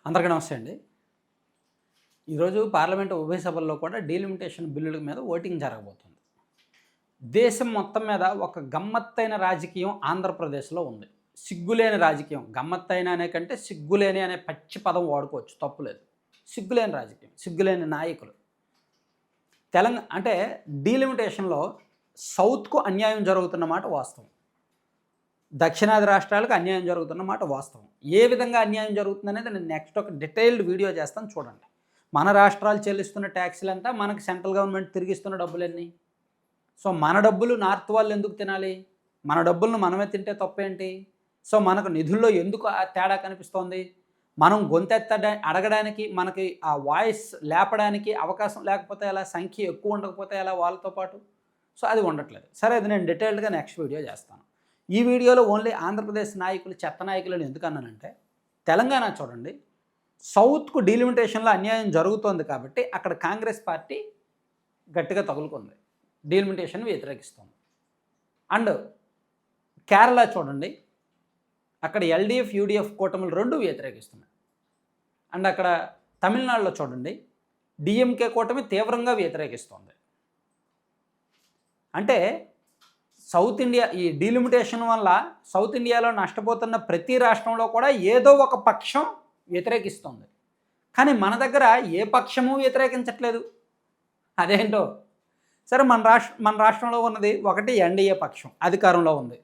అందరికీ నమస్తే అండి. ఈరోజు పార్లమెంటు ఉభయ సభల్లో కూడా డీలిమిటేషన్ బిల్లుల మీద ఓటింగ్ జరగబోతుంది. దేశం మొత్తం మీద ఒక గమ్మత్తైన రాజకీయం ఆంధ్రప్రదేశ్లో ఉంది. సిగ్గులేని రాజకీయం. గమ్మత్తైన అనే కంటే సిగ్గులేని అనే పచ్చి పదం వాడుకోవచ్చు, తప్పులేదు. సిగ్గులేని రాజకీయం, సిగ్గులేని నాయకులు. అంటే డీలిమిటేషన్లో సౌత్కు అన్యాయం జరుగుతున్న మాట వాస్తవం. దక్షిణాది రాష్ట్రాలకు అన్యాయం జరుగుతున్న మాట వాస్తవం. ఏ విధంగా అన్యాయం జరుగుతుందనేది నేను నెక్స్ట్ ఒక డీటెయిల్డ్ వీడియో చేస్తాను, చూడండి. మన రాష్ట్రాలు చెల్లిస్తున్న ట్యాక్సులంతా మనకి సెంట్రల్ గవర్నమెంట్ తిరిగిస్తున్న డబ్బులన్నీ. సో మన డబ్బులు నార్త్ వాళ్ళు ఎందుకు తినాలి? మన డబ్బులను మనమే తింటే తప్పేంటి? సో మనకు నిధుల్లో ఎందుకు తేడా కనిపిస్తోంది? మనం అడగడానికి, మనకి ఆ వాయిస్ లేపడానికి అవకాశం లేకపోతే ఎలా? సంఖ్య ఎక్కువ ఉండకపోతే ఎలా వాళ్ళతో పాటు? సో అది ఉండట్లేదు. సరే, అది నేను డీటెయిల్డ్గా నెక్స్ట్ వీడియో చేస్తాను. ఈ వీడియోలో ఓన్లీ ఆంధ్రప్రదేశ్ నాయకులు, చెత్త నాయకులను ఎందుకు అన్నానంటే, తెలంగాణ చూడండి, సౌత్కు డీలిమిటేషన్లో అన్యాయం జరుగుతోంది కాబట్టి అక్కడ కాంగ్రెస్ పార్టీ గట్టిగా తగులుకుంది, డీలిమిటేషన్ వ్యతిరేకిస్తుంది. అండ్ కేరళ చూడండి, అక్కడ ఎల్డీఎఫ్ యూడీఎఫ్ కూటములు రెండు వ్యతిరేకిస్తున్నాయి. అండ్ అక్కడ తమిళనాడులో చూడండి, డిఎంకే కూటమి తీవ్రంగా వ్యతిరేకిస్తుంది. అంటే సౌత్ ఇండియా ఈ డీలిమిటేషన్ వల్ల సౌత్ ఇండియాలో నష్టపోతున్న ప్రతి రాష్ట్రంలో కూడా ఏదో ఒక పక్షం వ్యతిరేకిస్తుంది. కానీ మన దగ్గర ఏ పక్షము వ్యతిరేకించట్లేదు. అదేంటో. సరే, మన రాష్ట్రంలో ఉన్నది ఒకటి ఎన్డీఏ పక్షం అధికారంలో ఉంది,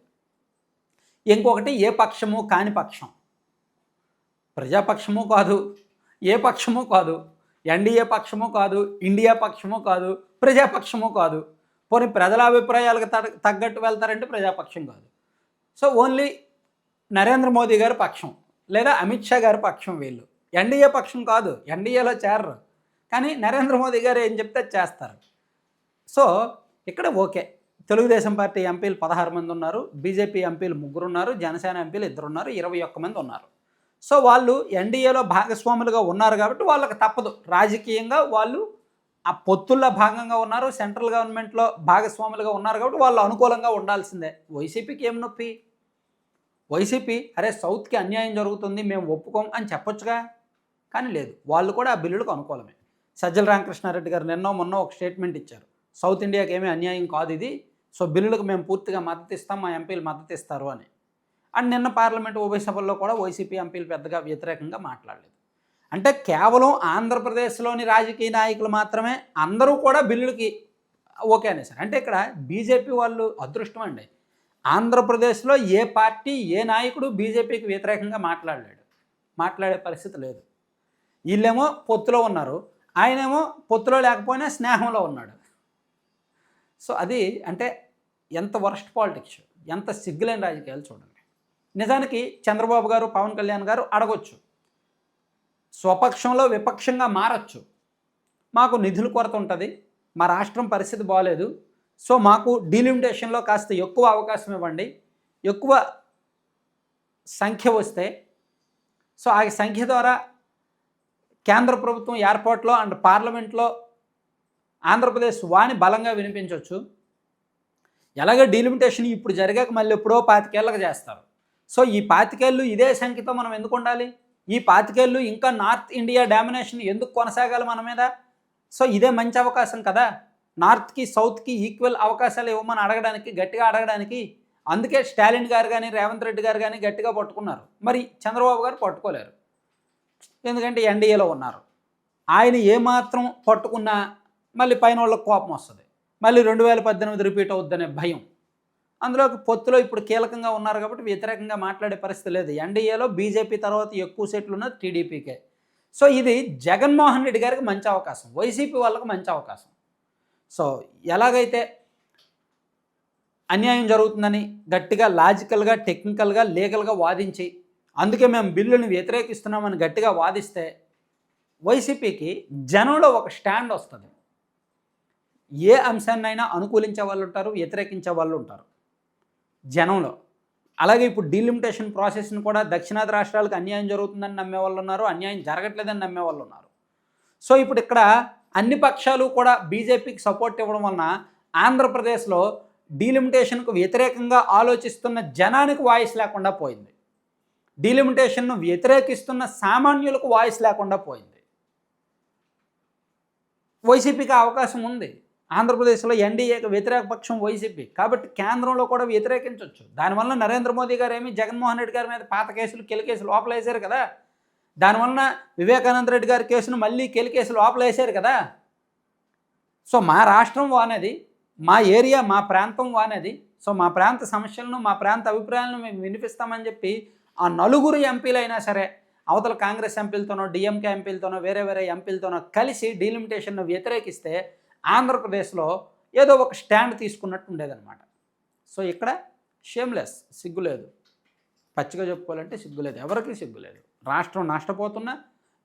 ఇంకొకటి ఏ పక్షము కాని పక్షం. ప్రజాపక్షము కాదు, ఏ పక్షము కాదు, ఎన్డీఏ పక్షము కాదు, ఇండియా పక్షము కాదు, ప్రజాపక్షము కాదు. పోనీ ప్రజల అభిప్రాయాలకు తగ్గట్టు వెళ్తారంటే ప్రజాపక్షం కాదు. సో ఓన్లీ నరేంద్ర మోదీ గారి పక్షం లేదా అమిత్ షా గారి పక్షం వీళ్ళు. ఎన్డీఏ పక్షం కాదు, ఎన్డీఏలో చేరరు. కానీ నరేంద్ర మోదీ గారు ఏం చెప్తే చేస్తారు. సో ఇక్కడ ఓకే, తెలుగుదేశం పార్టీ ఎంపీలు 16 మంది ఉన్నారు, బీజేపీ ఎంపీలు 3 ఉన్నారు, జనసేన ఎంపీలు 2 ఉన్నారు, 21 మంది ఉన్నారు. సో వాళ్ళు ఎన్డీఏలో భాగస్వాములుగా ఉన్నారు కాబట్టి వాళ్ళకి తప్పదు. రాజకీయంగా వాళ్ళు ఆ పొత్తుల్లో భాగంగా ఉన్నారు, సెంట్రల్ గవర్నమెంట్లో భాగస్వాములుగా ఉన్నారు కాబట్టి వాళ్ళు అనుకూలంగా ఉండాల్సిందే. వైసీపీకి ఏం నొప్పి? వైసీపీ అరే సౌత్కి అన్యాయం జరుగుతుంది, మేము ఒప్పుకోం అని చెప్పొచ్చుగా. కానీ లేదు, వాళ్ళు కూడా ఆ బిల్లులకు అనుకూలమే. సజ్జల రామకృష్ణారెడ్డి గారు మొన్న ఒక స్టేట్మెంట్ ఇచ్చారు, సౌత్ ఇండియాకి ఏమీ అన్యాయం కాదు ఇది, సో బిల్లులకు మేము పూర్తిగా మద్దతు ఇస్తాం, మా ఎంపీలు మద్దతు ఇస్తారు అని. అండ్ నిన్న పార్లమెంటు ఉభయ సభల్లో కూడా వైసీపీ ఎంపీలు పెద్దగా వ్యతిరేకంగా మాట్లాడలేదు. అంటే కేవలం ఆంధ్రప్రదేశ్లోని రాజకీయ నాయకులు మాత్రమే అందరూ కూడా బిల్లులకి ఓకే అనేసారు. అంటే ఇక్కడ బీజేపీ వాళ్ళు అదృష్టం అండి. ఆంధ్రప్రదేశ్లో ఏ పార్టీ, ఏ నాయకుడు బీజేపీకి వ్యతిరేకంగా మాట్లాడే పరిస్థితి లేదు. వీళ్ళేమో పొత్తులో ఉన్నారు, ఆయనేమో పొత్తులో లేకపోయినా స్నేహంలో ఉన్నాడు. సో అది అంటే ఎంత వరస్ట్ పాలిటిక్స్, ఎంత సిగ్గులేని రాజకీయాలు చూడండి. నిజానికి చంద్రబాబు గారు, పవన్ కళ్యాణ్ గారు అడగొచ్చు, స్వపక్షంలో విపక్షంగా మారచ్చు. మాకు నిధుల కొరత ఉంటుంది, మా రాష్ట్రం పరిస్థితి బాగోలేదు, సో మాకు డీలిమిటేషన్లో కాస్త ఎక్కువ అవకాశం ఇవ్వండి, ఎక్కువ సంఖ్య వస్తే సో ఆ సంఖ్య ద్వారా కేంద్ర ప్రభుత్వం ఏర్పాట్లో అండ్ పార్లమెంట్లో ఆంధ్రప్రదేశ్ వాణి బలంగా వినిపించవచ్చు. ఎలాగో డీలిమిటేషన్ ఇప్పుడు జరిగాక మళ్ళీ ఎప్పుడో 25 ఏళ్ళకి చేస్తారు. సో ఈ 25 ఏళ్ళు ఇదే సంఖ్యతో మనం ఎందుకు ఉండాలి? ఈ 25 ఏళ్ళు ఇంకా నార్త్ ఇండియా డామినేషన్ ఎందుకు కొనసాగాలి మన మీద? సో ఇదే మంచి అవకాశం కదా, నార్త్కి సౌత్కి ఈక్వల్ అవకాశాలు ఇవ్వమని అడగడానికి, గట్టిగా అడగడానికి. అందుకే స్టాలిన్ గారు కానీ, రేవంత్ రెడ్డి గారు కానీ గట్టిగా పట్టుకున్నారు. మరి చంద్రబాబు గారు పట్టుకోలేరు, ఎందుకంటే ఎన్డీఏలో ఉన్నారు. ఆయన ఏమాత్రం పట్టుకున్నా మళ్ళీ పైన వాళ్ళకి కోపం వస్తుంది, మళ్ళీ 2018 రిపీట్ అవుద్దనే భయం. అందులోకి పొత్తులో ఇప్పుడు కీలకంగా ఉన్నారు కాబట్టి వ్యతిరేకంగా మాట్లాడే పరిస్థితి లేదు. ఎన్డీఏలో బీజేపీ తర్వాత ఎక్కువ సీట్లు ఉన్నది టీడీపీకే. సో ఇది జగన్మోహన్ రెడ్డి గారికి మంచి అవకాశం, వైసీపీ వాళ్ళకి మంచి అవకాశం. సో ఎలాగైతే అన్యాయం జరుగుతుందని గట్టిగా లాజికల్గా, టెక్నికల్గా, లీగల్గా వాదించి అందుకే మేము బిల్లుని వ్యతిరేకిస్తున్నామని గట్టిగా వాదిస్తే వైసీపీకి జనంలో ఒక స్టాండ్ వస్తుంది. ఏ అంశాన్నైనా అనుకూలించే వాళ్ళు ఉంటారు, వ్యతిరేకించే వాళ్ళు ఉంటారు జనంలో. అలాగే ఇప్పుడు డీలిమిటేషన్ ప్రాసెస్ని కూడా దక్షిణాది రాష్ట్రాలకు అన్యాయం జరుగుతుందని నమ్మేవాళ్ళు ఉన్నారు, అన్యాయం జరగట్లేదని నమ్మేవాళ్ళు ఉన్నారు. సో ఇప్పుడు ఇక్కడ అన్ని పక్షాలు కూడా బీజేపీకి సపోర్ట్ ఇవ్వడం వలన ఆంధ్రప్రదేశ్లో డీలిమిటేషన్కు వ్యతిరేకంగా ఆలోచిస్తున్న జనానికి వాయిస్ లేకుండా పోయింది. డీలిమిటేషన్ను వ్యతిరేకిస్తున్న సామాన్యులకు వాయిస్ లేకుండా పోయింది. వైసీపీకి అవకాశం ఉంది. ఆంధ్రప్రదేశ్లో ఎన్డీఏకి వ్యతిరేక పక్షం వైసీపీ, కాబట్టి కేంద్రంలో కూడా వ్యతిరేకించవచ్చు. దానివల్ల నరేంద్ర మోదీ గారు జగన్మోహన్ రెడ్డి గారి మీద పాత కేసులు కేసు లోపల వేశారు కదా. దానివల్ల వివేకానంద రెడ్డి గారి కేసును మళ్ళీ కేసు లోపల వేశారు కదా. సో మా రాష్ట్రం వానది, మా ఏరియా మా ప్రాంతం వానది. సో మా ప్రాంత సమస్యలను మా ప్రాంత అభిప్రాయాలను మేము వినిపిస్తామని చెప్పి ఆ నలుగురు ఎంపీలైనా సరే అవతల కాంగ్రెస్ ఎంపీలతోనో డిఎంకే ఎంపీలతోనో వేరే ఎంపీలతోనో కలిసి డీలిమిటేషన్ను వ్యతిరేకిస్తే ఆంధ్రప్రదేశ్లో ఏదో ఒక స్టాండ్ తీసుకున్నట్టు ఉండేదన్నమాట. సో ఇక్కడ షేమ్లెస్, సిగ్గులేదు. పచ్చిగా చెప్పుకోవాలంటే సిగ్గులేదు, ఎవరికి సిగ్గులేదు. రాష్ట్రం నష్టపోతున్నా,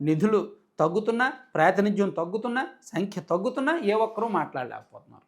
నిధులు తగ్గుతున్నా, ప్రాతినిధ్యం తగ్గుతున్నా, సంఖ్య తగ్గుతున్నా ఏ ఒక్కరూ మాట్లాడలేకపోతున్నారు.